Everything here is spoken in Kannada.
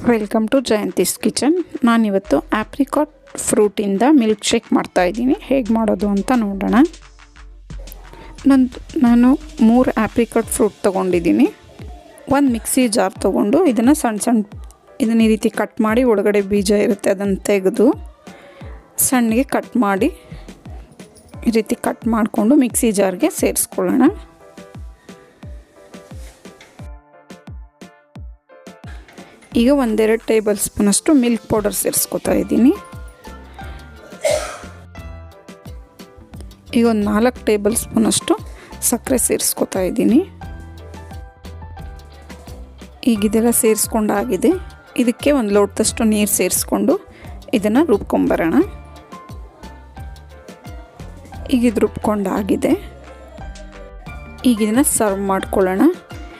Welcome to Jayanti's kitchen. ನಾನಿವತ್ತು ಆಪ್ರಿಕಾಟ್ ಫ್ರೂಟಿಂದ ಮಿಲ್ಕ್ ಶೇಕ್ ಮಾಡ್ತಾಯಿದ್ದೀನಿ. ಹೇಗೆ ಮಾಡೋದು ಅಂತ ನೋಡೋಣ. ನಾನು 3 ಆಪ್ರಿಕಾಟ್ ಫ್ರೂಟ್ ತೊಗೊಂಡಿದ್ದೀನಿ. ಒಂದು ಮಿಕ್ಸಿ ಜಾರ್ ತೊಗೊಂಡು ಇದನ್ನು ಇದನ್ನು ಈ ರೀತಿ ಕಟ್ ಮಾಡಿ, ಒಳಗಡೆ ಬೀಜ ಇರುತ್ತೆ ಅದನ್ನು ತೆಗೆದು ಸಣ್ಣಗೆ ಕಟ್ ಮಾಡಿ ಈ ರೀತಿ ಕಟ್ ಮಾಡಿಕೊಂಡು ಮಿಕ್ಸಿ ಜಾರ್ಗೆ ಸೇರಿಸ್ಕೊಳ್ಳೋಣ. ಈಗ 1-2 ಟೇಬಲ್ ಸ್ಪೂನಷ್ಟು ಮಿಲ್ಕ್ ಪೌಡರ್ ಸೇರಿಸ್ಕೊತಾ ಇದ್ದೀನಿ. ಈಗ ಒಂದು 4 ಟೇಬಲ್ ಸ್ಪೂನಷ್ಟು ಸಕ್ಕರೆ ಸೇರಿಸ್ಕೊತಾ ಇದ್ದೀನಿ. ಈಗ ಇದೆಲ್ಲ ಸೇರಿಸ್ಕೊಂಡಾಗಿದೆ. ಇದಕ್ಕೆ ಒಂದು ಲೋಟದಷ್ಟು ನೀರು ಸೇರಿಸ್ಕೊಂಡು ಇದನ್ನು ರುಬ್ಕೊಂಬರೋಣ. ಈಗ ಇದು ರುಬ್ಕೊಂಡಾಗಿದೆ. ಈಗ ಇದನ್ನು ಸರ್ವ್ ಮಾಡ್ಕೊಳ್ಳೋಣ.